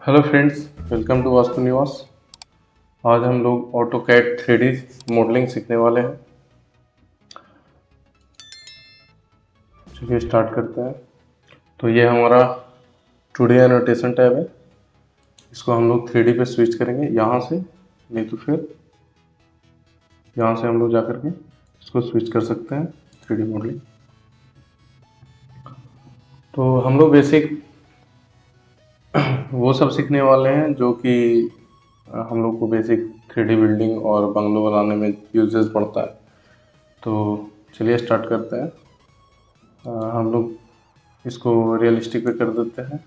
Hello friends, welcome to Vastu Niwas. आज हम लोग ऑटोकैड 3D मॉडलिंग सीखने वाले हैं। चलिए स्टार्ट करते हैं। तो ये हमारा 2D एनोटेशन टैब है। इसको हम लोग 3D पे स्विच करेंगे यहाँ से, नहीं तो फिर यहाँ से हम लोग जा करके इसको स्विच कर सकते हैं 3D मॉडलिंग। तो हम लोग बेसिक वो सब सीखने वाले हैं जो कि हम लोग को बेसिक 3D बिल्डिंग और बंगलो बनाने में यूजेस पड़ता है। तो चलिए स्टार्ट करते हैं। हम लोग इसको रियलिस्टिक पे कर देते हैं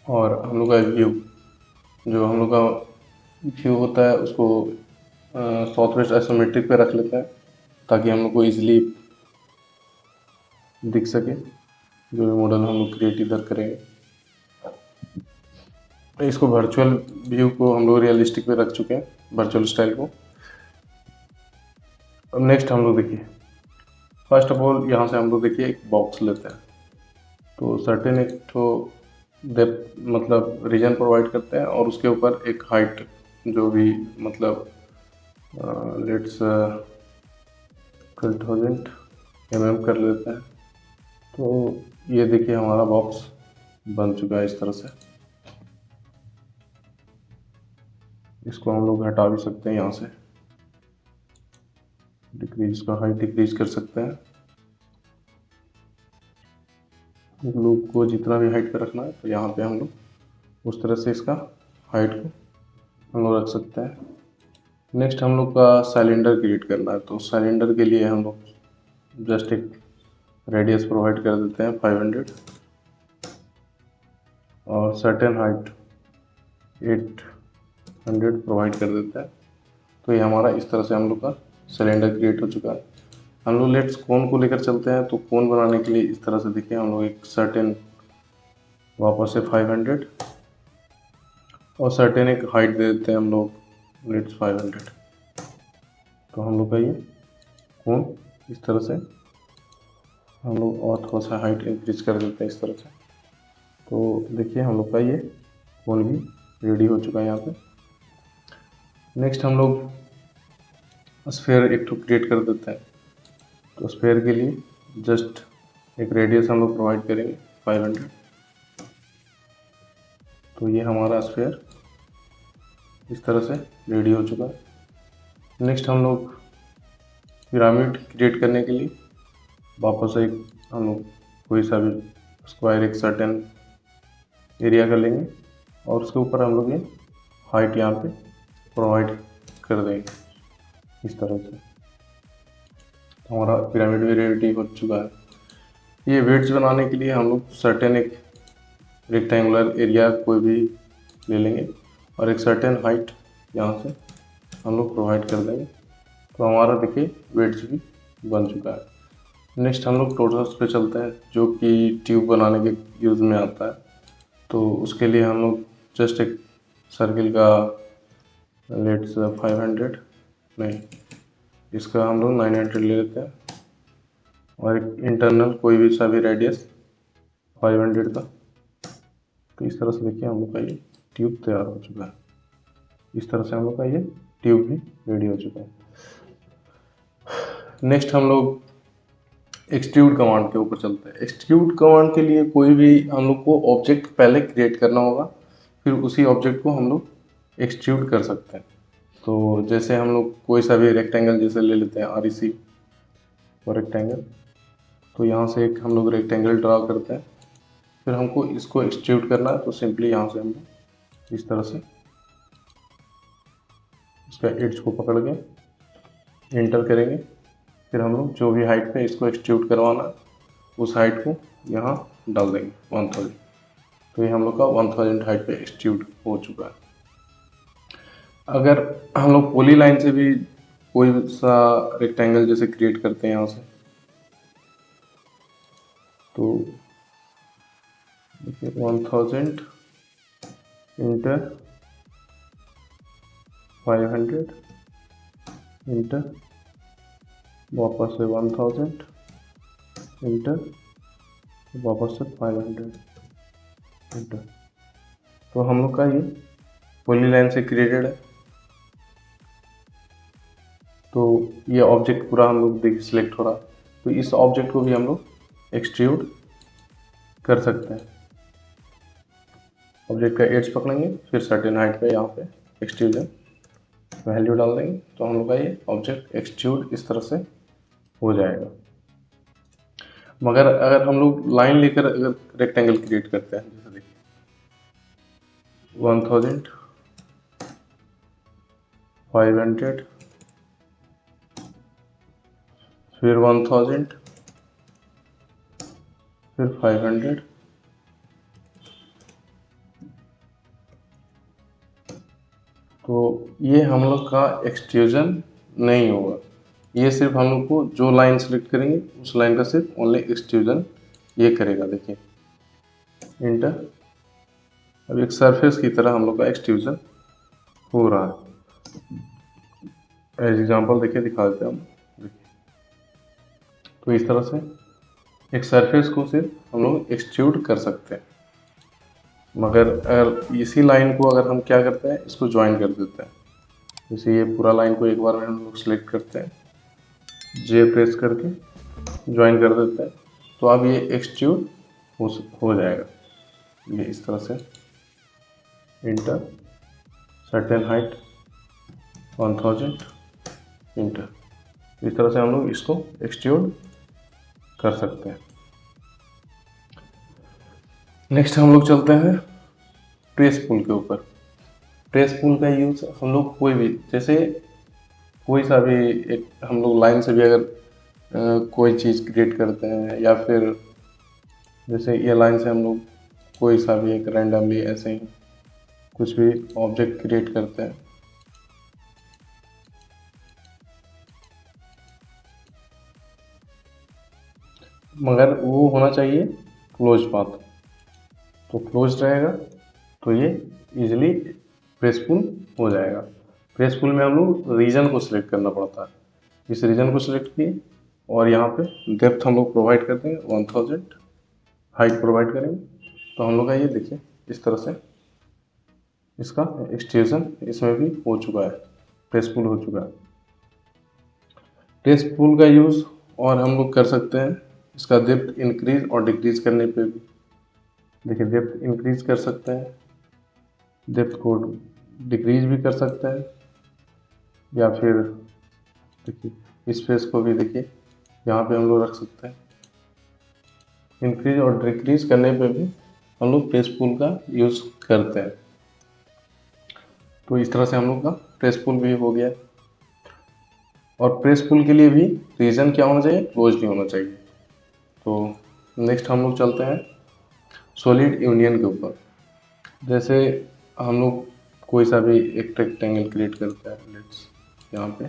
और हम लोग का व्यू, जो हम लोग का व्यू होता है उसको साउथ वेस्ट आइसोमेट्रिक पे रख लेते हैं ताकि हम लोग को इजीली दिख सके जो भी मॉडल हम लोग क्रिएट इधर करेंगे। इसको वर्चुअल व्यू को हम लोग रियलिस्टिक पे रख चुके हैं, वर्चुअल स्टाइल को। अब नेक्स्ट हम लोग देखिए, फर्स्ट ऑफ ऑल यहाँ से हम लोग देखिए एक बॉक्स लेते हैं। तो सर्टेन एक तो डेप्थ मतलब रीजन प्रोवाइड करते हैं और उसके ऊपर एक हाइट जो भी मतलब लेट्स 12,000 mm कर लेते हैं। तो ये देखिए हमारा बॉक्स बन चुका है इस तरह से। इसको हम लोग हटा भी सकते हैं, यहाँ से डिक्रीज का हाइट डिक्रीज कर सकते हैं। ग्लूब को जितना भी हाइट पे रखना है तो यहाँ पे हम लोग उस तरह से इसका हाइट को हम लोग रख सकते हैं। नेक्स्ट हम लोग का सिलेंडर क्रिएट करना है। तो सिलेंडर के लिए हम लोग जस्ट एक रेडियस प्रोवाइड कर देते हैं 500 और सर्टेन हाइट 800 प्रोवाइड कर देते हैं। तो ये हमारा इस तरह से हम लोग का सिलेंडर क्रिएट हो चुका है। हम लोग लेट्स कोन को लेकर चलते हैं। तो कोन बनाने के लिए इस तरह से देखिए हम लोग एक सर्टेन वापस से 500 और सर्टेन एक हाइट दे देते हैं हम लोग लेट्स 500। तो हम लोग का ये कोन इस तरह से हम लोग और थोड़ा सा हाइट इंक्रीज कर देते हैं इस तरह से। तो देखिए हम लोग का ये कोन भी रेडी हो चुका है यहाँ पे। नेक्स्ट हम लोग स्फेयर एक तो क्रिएट कर देते हैं। तो स्फेयर के लिए जस्ट एक रेडियस हम लोग प्रोवाइड करेंगे 500। तो ये हमारा स्फेयर इस तरह से रेडी हो चुका है। नेक्स्ट हम लोग पिरामिड क्रिएट करने के लिए वापस एक हम लोग कोई सा भी स्क्वायर एक सर्टेन एरिया कर लेंगे और उसके ऊपर हम लोग ये हाइट यहाँ पे प्रोवाइड कर देंगे इस तरह से। हमारा पिरामिड भी रेडी हो चुका है। ये वेट्स बनाने के लिए हम लोग सर्टेन एक रेक्टेंगुलर एरिया कोई भी ले लेंगे और एक सर्टेन हाइट यहाँ से हम लोग प्रोवाइड कर देंगे। तो हमारा देखिए वेट्स भी बन चुका है। नेक्स्ट हम लोग टोटल्स पे चलते हैं जो कि ट्यूब बनाने के यूज़ में आता है। तो उसके लिए हम लोग जस्ट एक सर्किल का लेट्स 500 नहीं, इसका हम लोग 900 ले लेते हैं और एक इंटरनल कोई भी सा भी रेडियस 500 का। तो इस तरह से देखिए हम लोग का ये ट्यूब तैयार हो चुका है। इस तरह से हम लोग का ये ट्यूब भी रेडी हो चुका है। नेक्स्ट हम लोग एक्सट्रूड कमांड के ऊपर चलते हैं। एक्सट्रूड कमांड के लिए कोई भी हम लोग को ऑब्जेक्ट पहले क्रिएट करना होगा, फिर उसी ऑब्जेक्ट को हम लोग एक्सट्रूड कर सकते हैं। तो जैसे हम लोग कोई सा भी रेक्टेंगल जैसे ले लेते हैं REC और रेक्टेंगल। तो यहाँ से एक हम लोग रेक्टेंगल ड्रा करते हैं, फिर हमको इसको एक्सट्रूड करना है। तो सिंपली यहाँ से हम लोग इस तरह से इसका एड्ज को पकड़ के एंटर करेंगे। फिर हम लोग जो भी हाइट पे इसको एक्सट्रूड करवाना है उस हाइट को यहाँ डाल देंगे 1000। तो ये हम लोग का 1000 हाइट पे एक्सट्रूड हो चुका है। अगर हम लोग पॉली लाइन से भी कोई सा रेक्टेंगल जैसे क्रिएट करते हैं यहाँ से, तो देखिए 1000 इंटर 500 इंटर वापस से 1000 इंटर वापस से 500 इंटर। तो हम लोग का ये पॉलीलाइन से क्रिएटेड है। तो ये ऑब्जेक्ट पूरा हम लोग देखिए सिलेक्ट हो रहा। तो इस ऑब्जेक्ट को भी हम लोग एक्सट्रूड कर सकते हैं। ऑब्जेक्ट का एड्स पकड़ेंगे, फिर सर्टेन हाइट पे यहाँ पे एक्सट्रूजन वैल्यू डाल देंगे, तो हम लोग का ये ऑब्जेक्ट एक्सट्रूड इस तरह से हो जाएगा। मगर अगर हम लोग लाइन लेकर अगर रेक्टेंगल क्रिएट करते हैं, जैसे देखिए 1000, 500, फिर 1000, फिर 500, तो ये हम लोग का एक्सट्रूजन नहीं होगा। ये सिर्फ हम लोग को जो लाइन सेलेक्ट करेंगे उस लाइन का सिर्फ ओनली एक्सट्रूजन ये करेगा। देखिए इंटर, अब एक सरफेस की तरह हम लोग का एक्सट्रूजन हो रहा है। एज एग्जाम्पल देखिए दिखा देते हैं हम। देखिए तो इस तरह से एक सरफेस को सिर्फ हम लोग एक्सट्रूड कर सकते हैं। मगर अगर इसी लाइन को अगर हम क्या करते हैं, इसको ज्वाइन कर देते हैं। जैसे ये पूरा लाइन को एक बार में हम लोग सेलेक्ट करते हैं, जे प्रेस करके ज्वाइन कर देते हैं, तो अब ये एक्सट्रूड हो जाएगा। ये इस तरह से इंटर, सर्टेन हाइट 1000, इंटर, इस तरह से हम लोग इसको एक्सट्रूड कर सकते हैं। नेक्स्ट हम लोग चलते हैं ट्रेस पुल के ऊपर। ट्रेस पुल का यूज हम लोग कोई भी, जैसे कोई सा भी एक हम लोग लाइन से भी अगर कोई चीज़ क्रिएट करते हैं, या फिर जैसे ये लाइन से हम लोग कोई सा भी एक रैंडमली ऐसे ही कुछ भी ऑब्जेक्ट क्रिएट करते हैं। मगर वो होना चाहिए क्लोज पाथ। तो क्लोज रहेगा तो ये इजीली प्रेस पुल हो जाएगा। प्रेस पुल में हम लोग रीजन को सिलेक्ट करना पड़ता है। इस रीजन को सिलेक्ट किए और यहाँ पे डेप्थ हम लोग प्रोवाइड करते हैं 1000, हाइट प्रोवाइड करेंगे, तो हम लोग का ये देखिए इस तरह से इसका एक्सट्रूजन इसमें भी हो चुका है, प्रेस पुल हो चुका है। प्रेस पुल का यूज़ और हम लोग कर सकते हैं इसका डेप्थ इंक्रीज और डिक्रीज करने पे भी। देखिए डेप्थ इंक्रीज कर सकते हैं, डेप्थ को डिक्रीज भी कर सकते हैं, या फिर देखिए स्पेस को भी देखिए यहाँ पे हम लोग रख सकते हैं। इंक्रीज और डिक्रीज करने पे भी हम लोग प्रेस पुल का यूज़ करते हैं। तो इस तरह से हम लोग का प्रेस पुल भी हो गया। और प्रेस पुल के लिए भी रीजन क्या होना चाहिए, क्लोज नहीं होना चाहिए। तो नेक्स्ट हम लोग चलते हैं सॉलिड यूनियन के ऊपर। जैसे हम लोग कोई सा भी एक रेक्टेंगल क्रिएट करते हैं, लेट्स यहाँ पे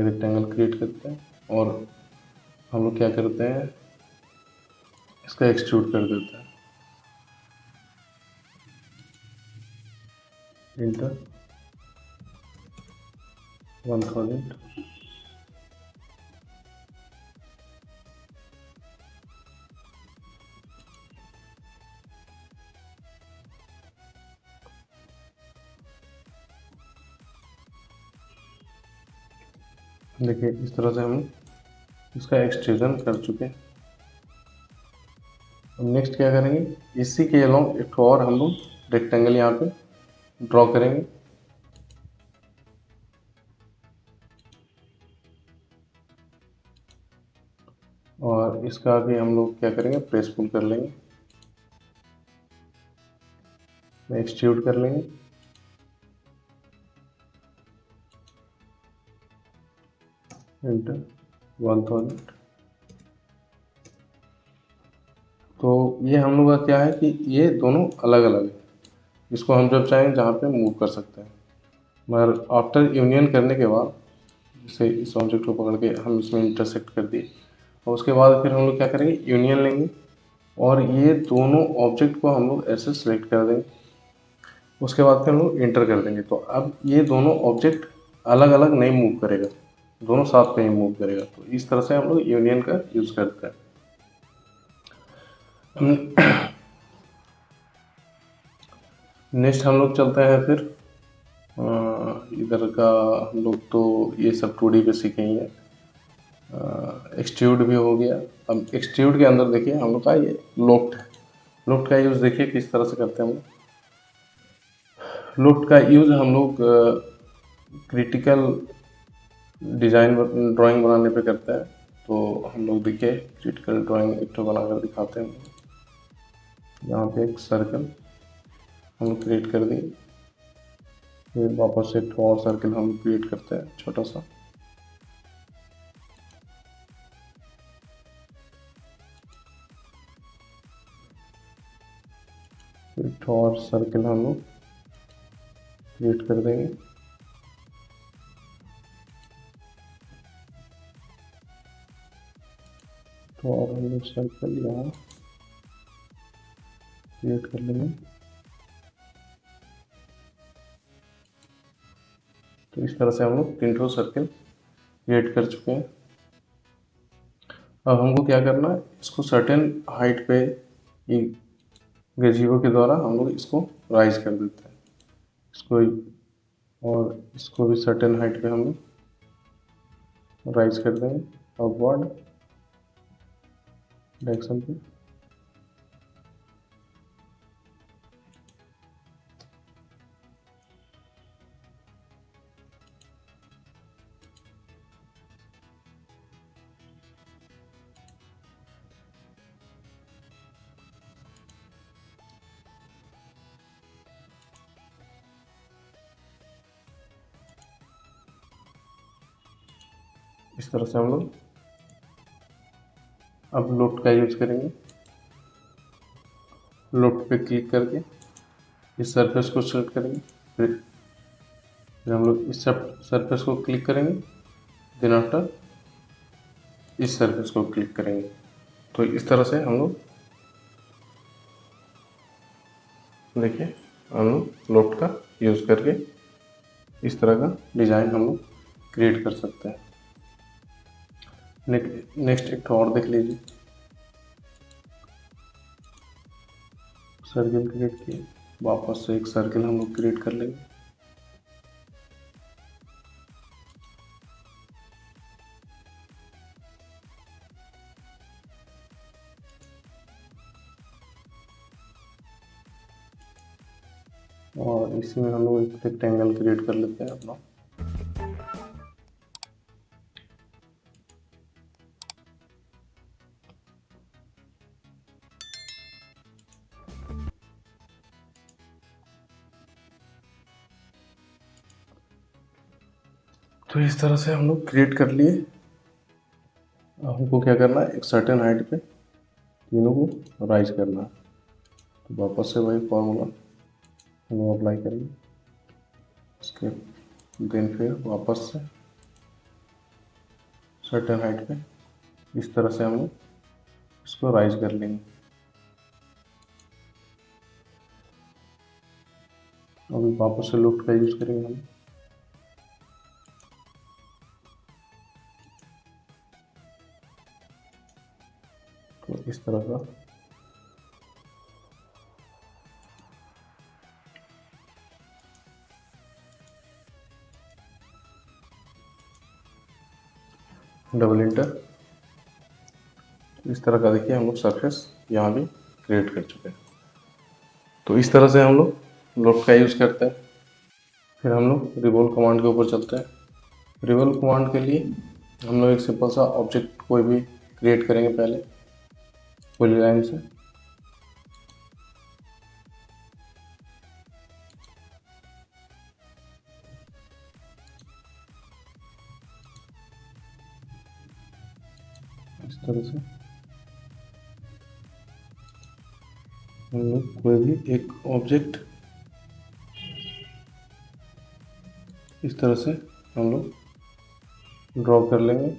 रेक्टेंगल क्रिएट करते हैं और हम लोग क्या करते हैं, इसका एक्सट्रूड कर देते हैं, इंटर 1000, देखिए इस तरह से हम इसका एक्सट्रूजन कर चुके हैं। अब नेक्स्ट क्या करेंगे, इसी के अलोंग एक और हम लोग रेक्टेंगल यहाँ पे ड्रॉ करेंगे। और इसका भी हम लोग क्या करेंगे, प्रेस पुल कर लेंगे, एक्सट्रूड कर लेंगे, इंटर 1000। तो ये हम लोग का क्या है कि ये दोनों अलग अलग है, इसको हम जब चाहें जहाँ पे मूव कर सकते हैं। मगर आफ्टर यूनियन करने के बाद, जैसे इस ऑब्जेक्ट को पकड़ के हम इसमें इंटरसेक्ट कर दिए, और उसके बाद फिर हम लोग क्या करेंगे, यूनियन लेंगे और ये दोनों ऑब्जेक्ट को हम लोग ऐसे सेलेक्ट कर देंगे। उसके बाद फिर हम लोग इंटर कर देंगे। तो अब ये दोनों ऑब्जेक्ट अलग अलग नहीं मूव करेगा, दोनों साथ में ही मूव करेगा। तो इस तरह से हम लोग यूनियन का यूज़ करते हैं। नेक्स्ट हम लोग चलते हैं फिर इधर का। हम लोग तो ये सब 2D पे सीखे ही है। एक्सट्रूड भी हो गया। अब एक्सट्रूड के अंदर देखिए हम लोग का ये लोफ्ट है। लोफ्ट का यूज़ देखिए किस तरह से करते हैं हम लोग। लोफ्ट का यूज़ हम लोग क्रिटिकल डिज़ाइन ड्राइंग बनाने पे करते हैं। तो हम लोग देखिए क्रिटिकल ड्राइंग एक तो बनाकर दिखाते हैं। यहाँ पे एक सर्कल हम लोग क्रिएट कर दिए। फिर वापस से एक और सर्कल हम क्रिएट करते हैं छोटा सा। एक और सर्कल हम लोग क्रिएट कर देंगे। तो और हम लोग सर्कल यहाँ क्रिएट कर लेंगे। तो इस तरह से हम लोग 3 सर्कल क्रिएट कर चुके हैं। अब हमको क्या करना है, इसको सर्टेन हाइट पे ये गजीबो के द्वारा हम लोग इसको राइज कर देते हैं। इसको और इसको भी सर्टेन हाइट पे हम लोग राइज कर देंगे अपवर्ड डायरेक्शन पे। इस तरह से हम लोग अब लोफ्ट का यूज करेंगे। लोफ्ट पे क्लिक करके इस सरफेस को सेलेक्ट करेंगे। फिर हम लोग इस सरफेस को क्लिक करेंगे। देन आफ्टर इस सरफेस को क्लिक करेंगे। तो इस तरह से हम लोग देखिए हम लोग लोफ्ट का यूज़ करके इस तरह का डिज़ाइन हम लोग क्रिएट कर सकते हैं। नेक्स्ट एक और देख लीजिए। सर्किल क्रिएट किए, वापस से एक सर्किल हम लोग क्रिएट कर लेंगे। और इसी में हम लोग एक रेक्टेंगल क्रिएट कर लेते हैं अपना। तो इस तरह से हम लोग क्रिएट कर लिए। हमको क्या करना है, एक सर्टेन हाइट पे तीनों को राइज करना है। तो वापस से वही फॉर्मूला हम लोग अप्लाई करेंगे। उसके देन फिर वापस से सर्टेन हाइट पे इस तरह से हम लोग इसको राइज कर लेंगे। अभी वापस से लोफ्ट का यूज करेंगे हम। तो इस तरह का डबल इंटर इस तरह का देखिए हम लोग सरफेस यहाँ भी क्रिएट कर चुके हैं। तो इस तरह से हम लोग लोफ्ट का यूज़ करते हैं। फिर हम लोग रिवॉल्व कमांड के ऊपर चलते हैं। रिवॉल्व कमांड के लिए हम लोग एक सिंपल सा ऑब्जेक्ट कोई भी क्रिएट करेंगे पहले पॉलीलाइन से। इस तरह से हम लोग कोई भी एक ऑब्जेक्ट इस तरह से हम लोग ड्रॉ कर लेंगे।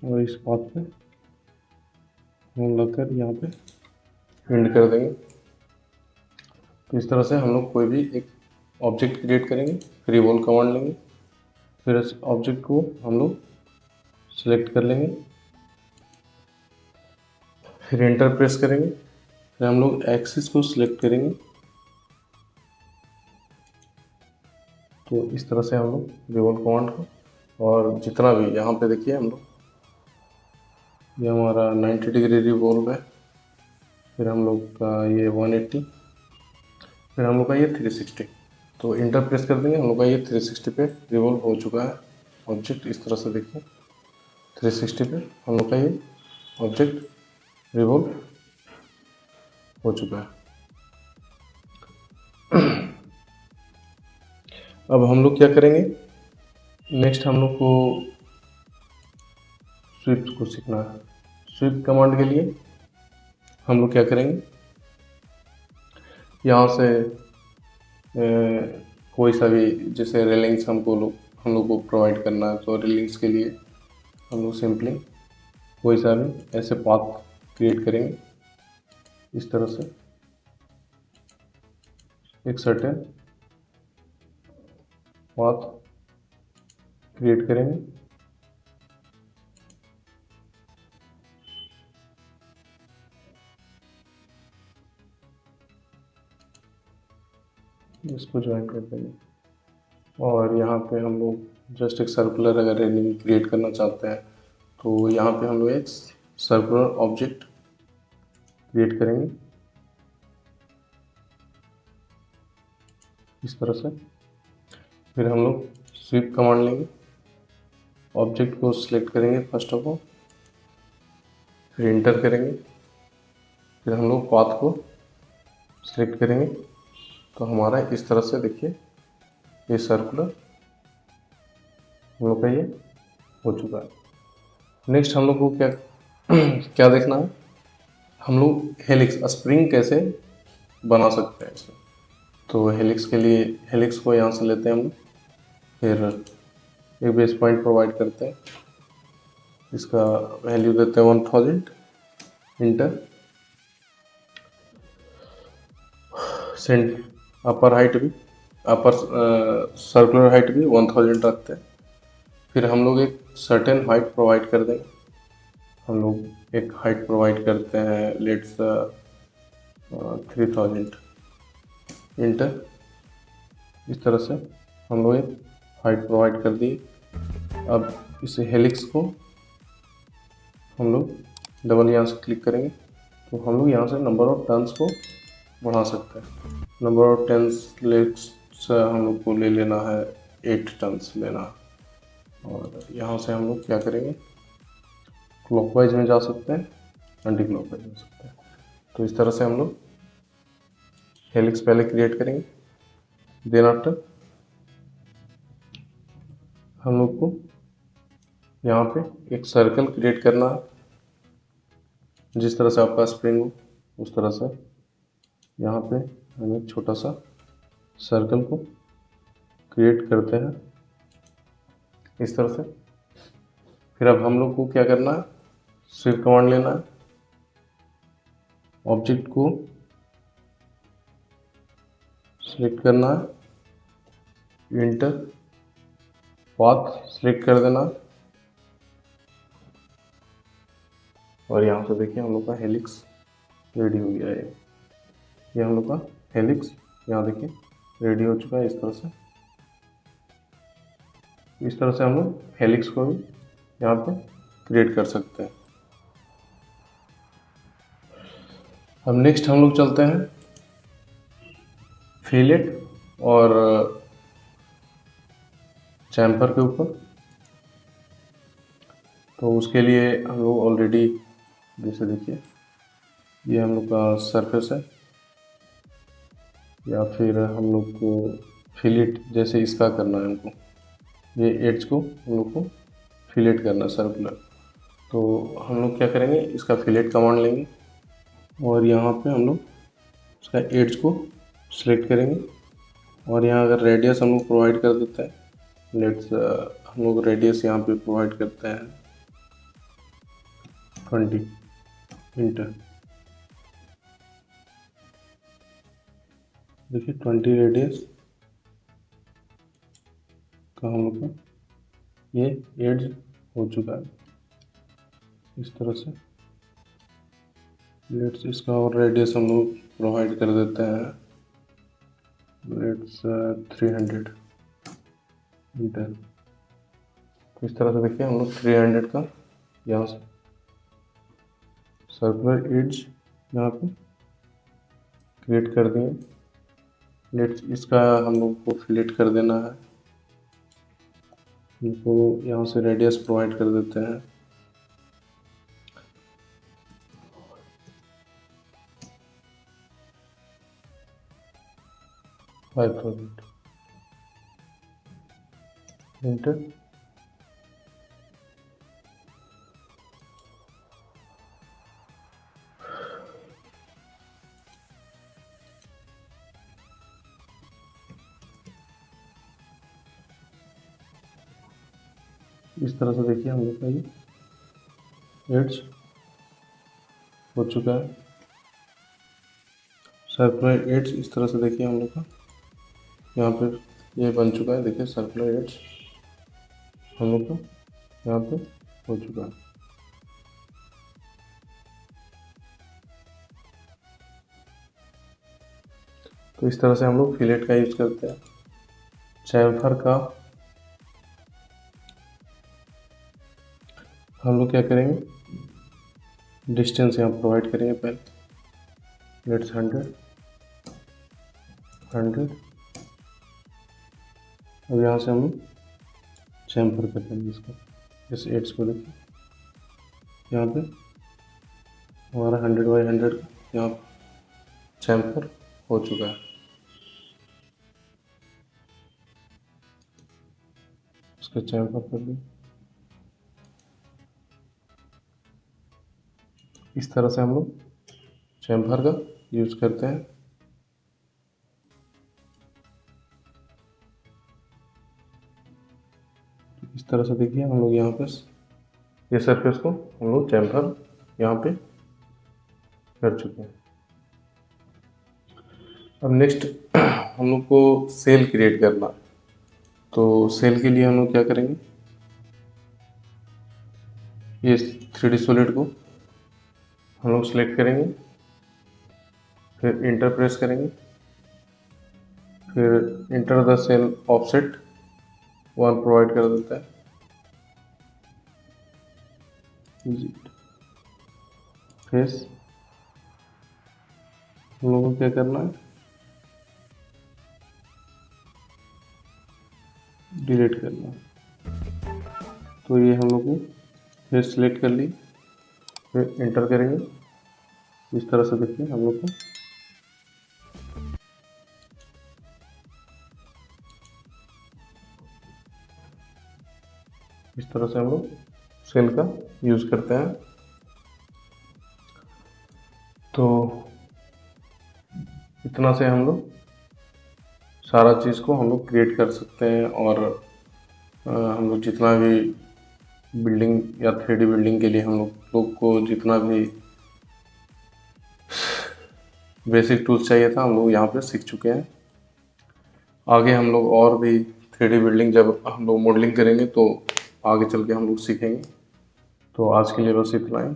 और इस पाथ पे हम लगाकर यहाँ पे एंड कर देंगे। तो इस तरह से हम लोग कोई भी एक ऑब्जेक्ट क्रिएट करेंगे, फिर रिवॉल्व कमांड लेंगे, फिर इस ऑब्जेक्ट को हम लोग सेलेक्ट कर लेंगे, फिर एंटर प्रेस करेंगे, फिर हम लोग एक्सिस को सिलेक्ट करेंगे। तो इस तरह से हम लोग रिवॉल्व कमांड को, और जितना भी यहाँ पे देखिए हम लोग, ये हमारा 90 डिग्री रिवॉल्व है, फिर हम लोग का ये 180, फिर हम लोग का ये 360। तो इंटर प्रेस कर देंगे, हम लोग का ये 360 पे रिवॉल्व हो चुका है ऑब्जेक्ट। इस तरह से देखिए 360 पे हम लोग का ये ऑब्जेक्ट रिवॉल्व हो चुका है। अब हम लोग क्या करेंगे, नेक्स्ट हम लोग को स्विफ्ट को सीखना है। स्विफ्ट कमांड के लिए हम लोग क्या करेंगे, यहाँ से कोई सा भी, जैसे रेलिंग्स हम लोग को प्रोवाइड करना है, तो रेलिंग्स के लिए हम लोग सिंपली कोई सा भी ऐसे पाथ क्रिएट करेंगे। इस तरह से एक सर्टेन पाथ क्रिएट करेंगे। इसको ज्वाइन कर देंगे, और यहाँ पे हम लोग जस्ट एक सर्कुलर अगर रेलिंग क्रिएट करना चाहते हैं, तो यहाँ पे हम लोग एक सर्कुलर ऑब्जेक्ट क्रिएट करेंगे इस तरह से। फिर हम लोग स्वीप कमांड लेंगे, ऑब्जेक्ट को सिलेक्ट करेंगे फर्स्ट ऑफ ऑल, फिर एंटर करेंगे, फिर हम लोग पाथ को सिलेक्ट करेंगे। तो हमारा इस तरह से देखिए ये सर्कुलर हम लोग का ये हो चुका है। नेक्स्ट हम लोग को क्या क्या देखना है, हम लोग हेलिक्स स्प्रिंग कैसे बना सकते हैं इसे। तो हेलिक्स के लिए हेलिक्स को यहाँ से लेते हैं हम लोग, फिर एक बेस पॉइंट प्रोवाइड करते हैं, इसका वैल्यू देते हैं 1000, इंटर, सेंट अपर हाइट भी, अपर सर्कुलर हाइट भी 1000 रखते हैं। फिर हम लोग एक सर्टेन हाइट प्रोवाइड कर देंगे, हम लोग एक हाइट प्रोवाइड करते हैं, लेट्स 3000, इंटर। इस तरह से हम लोग एक हाइट प्रोवाइड कर दी। अब इस हेलिक्स को हम लोग डबल यहाँ से क्लिक करेंगे, तो हम लोग यहाँ से नंबर ऑफ टर्न्स को बढ़ा सकते हैं। नंबर ऑफ टर्न्स लेट्स हम लोग को ले लेना है 8 टर्न्स लेना है। और यहाँ से हम लोग क्या करेंगे, क्लॉकवाइज में जा सकते हैं, एंटी क्लॉकवाइज जा सकते हैं। तो इस तरह से हम लोग हेलिक्स पहले क्रिएट करेंगे, देन आफ्टर हम लोग को यहाँ पे एक सर्कल क्रिएट करना है, जिस तरह से आपका स्प्रिंग हो उस तरह से यहाँ पे हम एक छोटा सा सर्कल को क्रिएट करते हैं इस तरह से। फिर अब हम लोग को क्या करना है, स्विफ्ट कमांड लेना है, ऑब्जेक्ट को सिलेक्ट करना है, इंटर, पाथ सिलेक्ट कर देना, और यहाँ से देखिए हम लोग का हेलिक्स रेडी हो गया है। ये हम लोग का हेलिक्स यहाँ देखिए रेडी हो चुका है इस तरह से। इस तरह से हम लोग हेलिक्स को भी यहाँ पे क्रिएट कर सकते हैं। अब नेक्स्ट हम लोग चलते हैं फिलेट और चैम्पर के ऊपर। तो उसके लिए हम लोग ऑलरेडी, जैसे देखिए ये हम लोग का सरफेस है, या फिर हम लोग को फिलेट जैसे इसका करना है, हमको ये एड्ज को हम लोग को फिलेट करना है सर्कुलर। तो हम लोग क्या करेंगे, इसका फिलेट कमांड लेंगे, और यहाँ पे हम लोग उसका एड्ज को सिलेक्ट करेंगे, और यहाँ अगर रेडियस हम लोग प्रोवाइड कर देते हैं, लेट्स हम लोग रेडियस यहाँ पे प्रोवाइड करते हैं 20 इंटर। देखिए 20 रेडियस का हम लोग का ये एड्ज हो चुका है इस तरह से। लेट्स इसका और रेडियस हम लोग प्रोवाइड कर देते हैं, लेट्स 300 मीटर। तो इस तरह से देखिए हम लोग 300 का यहाँ से सर्कुलर एड्ज यहाँ पे क्रिएट कर दिए। लेट्स इसका हम लोग को फिलेट कर देना है, इनको यहाँ से रेडियस प्रोवाइड कर देते हैं। इंटर इस तरह से देखिए हम लोग का ये एड्ज हो चुका है। सर्कुलर एड्ज इस तरह से देखिए हम लोग का यहाँ पे ये बन चुका है। देखिए सर्कुलर एड्ज हम लोग का यहाँ पे हो चुका है। तो इस तरह से हम लोग फिलेट का यूज करते हैं। चैम्फर का हम लोग क्या करेंगे, डिस्टेंस यहाँ प्रोवाइड करेंगे पहले। लेट्स 100 अब यहाँ से हम लोग चैम्फर कर देंगे इसको, इस एड्स को। देखिए यहाँ पे हमारा 100 बाई 100 यहाँ चैम्फर हो चुका है। इसका चैम्फर कर दें। इस तरह से हम लोग चैम्फर का यूज करते हैं। इस तरह से देखिए हम लोग यहाँ पे ये सरफेस को हम लोग चैम्फर यहाँ पे कर चुके हैं। अब नेक्स्ट हम लोग को सेल क्रिएट करना है। तो सेल के लिए हम लोग क्या करेंगे, ये 3D सॉलिड को हम लोग सेलेक्ट करेंगे, फिर इंटर प्रेस करेंगे, फिर enter the cell offset 1 provide कर देता है। फेस हम लोगों को क्या करना है, डिलीट करना है। तो ये हम लोग को फेस सिलेक्ट कर ली, फिर इंटर करेंगे। इस तरह से देखिए हम लोग को इस तरह से हम लोग सेल का यूज करते हैं। तो इतना से हम लोग सारा चीज़ को हम लोग क्रिएट कर सकते हैं। और हम लोग जितना भी बिल्डिंग या 3D बिल्डिंग के लिए हम लोग को जितना भी बेसिक टूल्स चाहिए था हम लोग यहाँ पे सीख चुके हैं। आगे हम लोग और भी 3D बिल्डिंग जब हम लोग मॉडलिंग करेंगे तो आगे चल के हम लोग सीखेंगे। तो आज के लिए बस इतना ही।